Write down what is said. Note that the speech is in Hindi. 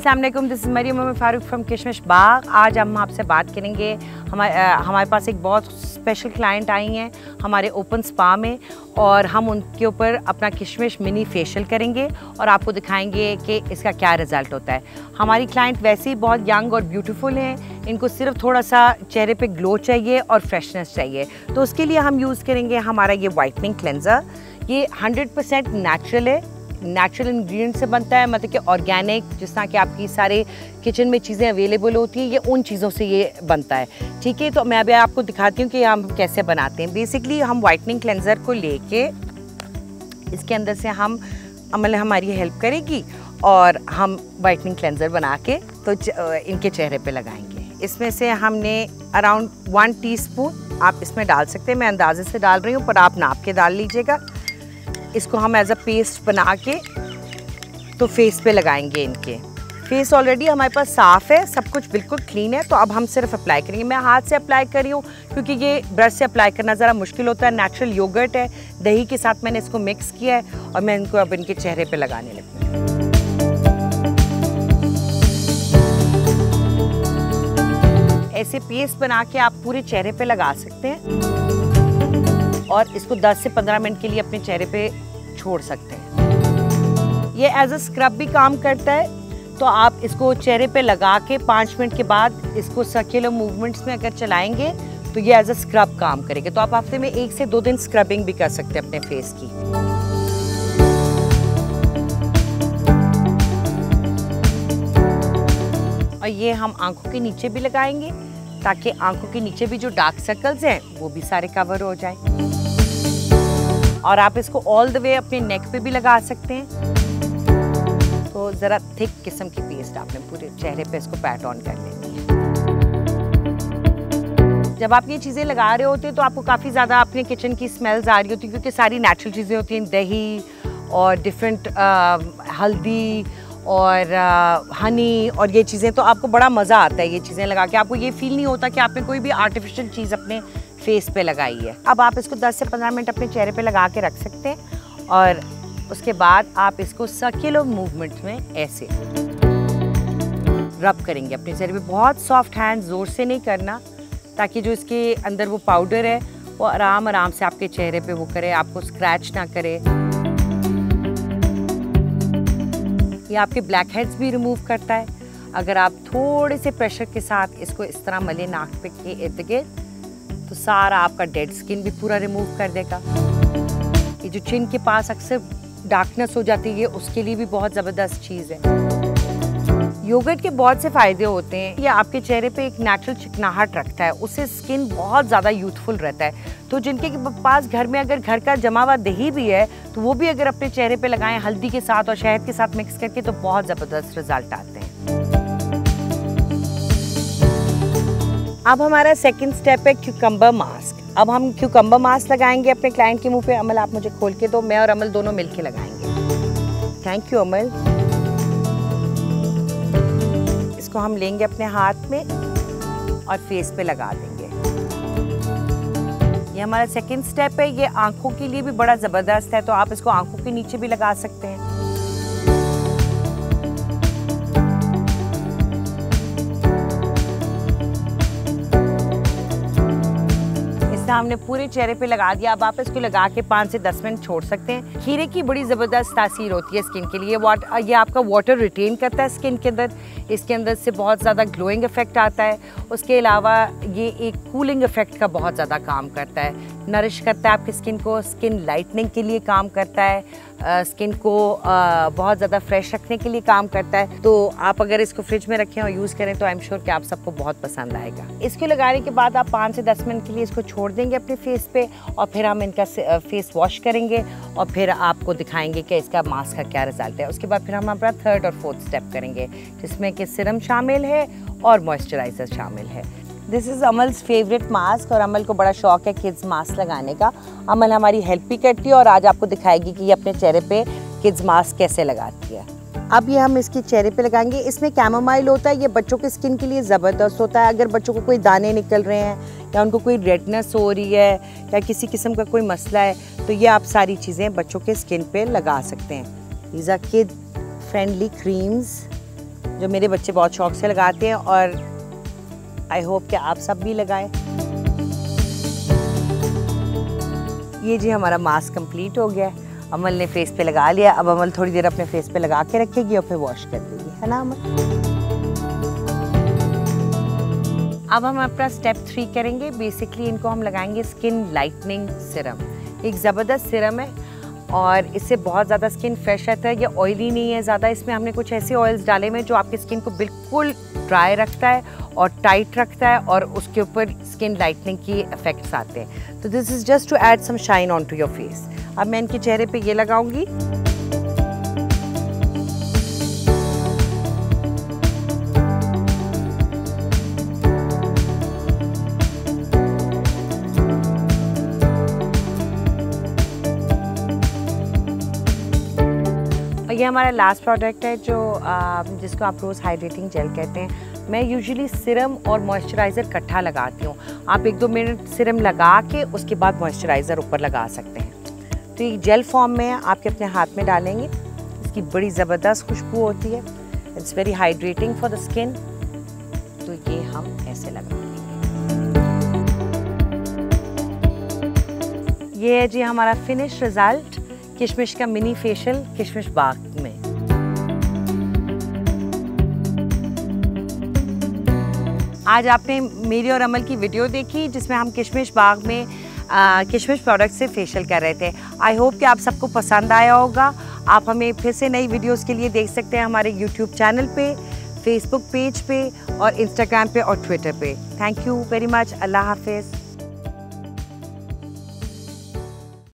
अस्सलाम वालेकुम, this is Mariam Farooq from Kishmish Bagh. आज हम आपसे बात करेंगे, हमारे पास एक बहुत स्पेशल क्लाइंट आई हैं हमारे ओपन स्पा में, और हम उनके ऊपर अपना किशमिश मिनी फेशियल करेंगे और आपको दिखाएंगे कि इसका क्या रिज़ल्ट होता है। हमारी क्लाइंट वैसे ही बहुत यंग और ब्यूटीफुल हैं, इनको सिर्फ थोड़ा सा चेहरे पे ग्लो चाहिए और फ्रेशनेस चाहिए, तो उसके लिए हम यूज़ करेंगे हमारा ये वाइटनिंग क्लेंज़र। ये 100% नेचुरल है, नेचुरल इंग्रेडिएंट से बनता है, मतलब कि ऑर्गेनिक, जिस तरह कि आपकी सारे किचन में चीज़ें अवेलेबल होती हैं, ये उन चीज़ों से ये बनता है। ठीक है, तो मैं अभी आपको दिखाती हूँ कि हम कैसे बनाते हैं। बेसिकली हम वाइटनिंग क्लेंज़र को लेके इसके अंदर से हम अमल हमारी हेल्प करेगी और हम वाइटनिंग क्लेंज़र बना के तो इनके चेहरे पे लगाएंगे। इसमें से हमने अराउंड 1 टीस्पून आप इसमें डाल सकते हैं, मैं अंदाजे से डाल रही हूँ पर आप नाप के डाल लीजिएगा। इसको हम एज अ पेस्ट बना के तो फेस पे लगाएंगे। इनके फेस ऑलरेडी हमारे पास साफ़ है, सब कुछ बिल्कुल क्लीन है, तो अब हम सिर्फ अप्लाई करेंगे। मैं हाथ से अप्लाई कर रही हूँ क्योंकि ये ब्रश से अप्लाई करना ज़रा मुश्किल होता है। नेचुरल योगर्ट है, दही के साथ मैंने इसको मिक्स किया है और मैं इनको अब इनके चेहरे पे लगाने लगी हूँ। ऐसे पेस्ट बना के आप पूरे चेहरे पे लगा सकते हैं और इसको 10 से 15 मिनट के लिए अपने चेहरे पे छोड़ सकते हैं। ये एज अ स्क्रब भी काम करता है, तो आप इसको चेहरे पे लगा के 5 मिनट के बाद इसको सर्कुलर मूवमेंट्स में अगर चलाएंगे तो ये एज अ स्क्रब काम करेगा। तो आप हफ्ते में 1 से 2 दिन स्क्रबिंग भी कर सकते हैं अपने फेस की। और ये हम आंखों के नीचे भी लगाएंगे ताकि आंखों के नीचे भी जो डार्क सर्कल्स हैं वो भी सारे कवर हो जाएं। और आप इसको ऑल द वे अपने नेक पे भी लगा सकते हैं। तो ज़रा थिक किस्म की पेस्ट आपने पूरे चेहरे पे इसको पैट ऑन कर लेनी है। जब आप ये चीज़ें लगा रहे होते हैं तो आपको काफ़ी ज़्यादा अपने किचन की स्मेल्स आ रही होती है, क्योंकि सारी नेचुरल चीज़ें होती हैं, दही और डिफरेंट हल्दी और हनी और ये चीज़ें, तो आपको बड़ा मज़ा आता है ये चीज़ें लगा के। आपको ये फील नहीं होता कि आपने कोई भी आर्टिफिशियल चीज़ अपने फेस पे लगाई है। अब आप इसको 10 से 15 मिनट अपने चेहरे पे लगा के रख सकते हैं और उसके बाद आप इसको सर्कुलर मूवमेंट में ऐसे रब करेंगे अपने चेहरे पे। बहुत सॉफ्ट हैंड, ज़ोर से नहीं करना, ताकि जो इसके अंदर वो पाउडर है वो आराम आराम से आपके चेहरे पे वो करे, आपको स्क्रैच ना करे। ये आपके ब्लैक हेड्स भी रिमूव करता है। अगर आप थोड़े से प्रेशर के साथ इसको इस तरह मले नाक पे के इर्द गिर्द, तो सारा आपका डेड स्किन भी पूरा रिमूव कर देगा। ये जो चिन के पास अक्सर डार्कनेस हो जाती है, उसके लिए भी बहुत ज़बरदस्त चीज़ है। योगर्ट के बहुत से फ़ायदे होते हैं। ये आपके चेहरे पे एक नेचुरल चिकनाहट रखता है, उससे स्किन बहुत ज़्यादा यूथफुल रहता है। तो जिनके पास घर में अगर घर का जमा हुआ दही भी है तो वो भी अगर अपने चेहरे पे लगाएं हल्दी के साथ और शहद के साथ मिक्स करके, तो बहुत ज़बरदस्त रिजल्ट आते हैं। अब हमारा सेकंड स्टेप है क्यूकम्बर मास्क। अब हम क्यूकम्बर मास्क लगाएंगे अपने क्लाइंट के मुंह पे। अमल आप मुझे खोल के दो, मैं और अमल दोनों मिलके लगाएंगे। थैंक यू अमल। इसको हम लेंगे अपने हाथ में और फेस पे लगा देंगे। ये हमारा सेकंड स्टेप है। ये आंखों के लिए भी बड़ा ज़बरदस्त है, तो आप इसको आंखों के नीचे भी लगा सकते हैं। हमने पूरे चेहरे पे लगा दिया। अब आप इसको लगा के 5 से 10 मिनट छोड़ सकते हैं। खीरे की बड़ी ज़बरदस्त तासीर होती है स्किन के लिए। ये आपका वाटर रिटेन करता है स्किन के अंदर, इसके अंदर से बहुत ज़्यादा ग्लोइंग इफेक्ट आता है। उसके अलावा ये एक कूलिंग इफेक्ट का बहुत ज़्यादा काम करता है, नरिश करता है आपकी स्किन को, स्किन लाइटनिंग के लिए काम करता है, स्किन को बहुत ज़्यादा फ्रेश रखने के लिए काम करता है। तो आप अगर इसको फ्रिज में रखें और यूज़ करें तो आई एम श्योर कि आप सबको बहुत पसंद आएगा। इसको लगाने के बाद आप 5 से 10 मिनट के लिए इसको छोड़ देंगे अपने फेस पे, और फिर हम इनका फेस वॉश करेंगे और फिर आपको दिखाएंगे कि इसका मास्क का क्या रिजल्ट है। उसके बाद फिर हम अपना 3rd और 4th स्टेप करेंगे, जिसमें कि सिरम शामिल है और मॉइस्चराइज़र शामिल है। दिस इज़ अमल्स फेवरेट मास्क, और अमल को बड़ा शौक है किड्स मास्क लगाने का। अमल हमारी हेल्प भी करती है और आज आपको दिखाएगी कि ये अपने चेहरे पे किड्स मास्क कैसे लगाती है। अब ये हम इसके चेहरे पे लगाएंगे। इसमें कैमोमाइल होता है, ये बच्चों की स्किन के लिए ज़बरदस्त होता है। अगर बच्चों को कोई दाने निकल रहे हैं या उनको कोई रेडनेस हो रही है या किसी किस्म का कोई मसला है, तो ये आप सारी चीज़ें बच्चों के स्किन पे लगा सकते हैं। These are kid friendly creams जो मेरे बच्चे बहुत शौक से लगाते हैं और आई होप कि आप सब भी लगाएं। ये जी हमारा मास्क कंप्लीट हो गया है। अमल ने फेस पे लगा लिया। अब अमल थोड़ी देर अपने फेस पे लगा के रखेगी और फिर वॉश कर देगी, है ना अमल? अब हम अपना स्टेप 3 करेंगे। बेसिकली इनको हम लगाएंगे स्किन लाइटनिंग सिरम। एक ज़बरदस्त सिरम है और इससे बहुत ज़्यादा स्किन फ्रेश रहता है। ये ऑयली नहीं है ज़्यादा। इसमें हमने कुछ ऐसे ऑयल्स डाले हुए हैं जो आपकी स्किन को बिल्कुल ड्राई रखता है और टाइट रखता है और उसके ऊपर स्किन लाइटनिंग की इफेक्ट्स आते हैं। तो this is just to add some shine on to your face. अब मैं इनके चेहरे पे ये लगाऊंगी। ये हमारा लास्ट प्रोडक्ट है जो जिसको आप रोज़ हाइड्रेटिंग जेल कहते हैं। मैं यूजुअली सिरम और मॉइस्चराइज़र इकट्ठा लगाती हूँ। आप 1-2 मिनट सिरम लगा के उसके बाद मॉइस्चराइज़र ऊपर लगा सकते हैं। तो ये जेल फॉर्म में आपके अपने हाथ में डालेंगे। इसकी बड़ी ज़बरदस्त खुशबू होती है। It's very hydrating for the skin. तो ये हम ऐसे लगाएंगे। ये है जी हमारा फिनिश रिज़ल्ट किशमिश का मिनी फेशियल किशमिश बाग में। आज आपने मेरी और अमल की वीडियो देखी जिसमें हम किशमिश बाग में किशमिश प्रोडक्ट से फेशियल कर रहे थे। आई होप कि आप सबको पसंद आया होगा। आप हमें फिर से नई वीडियोस के लिए देख सकते हैं हमारे यूट्यूब चैनल पे, फेसबुक पेज पे और इंस्टाग्राम पे और ट्विटर पे। Thank you very much. अल्लाह हाफिज़।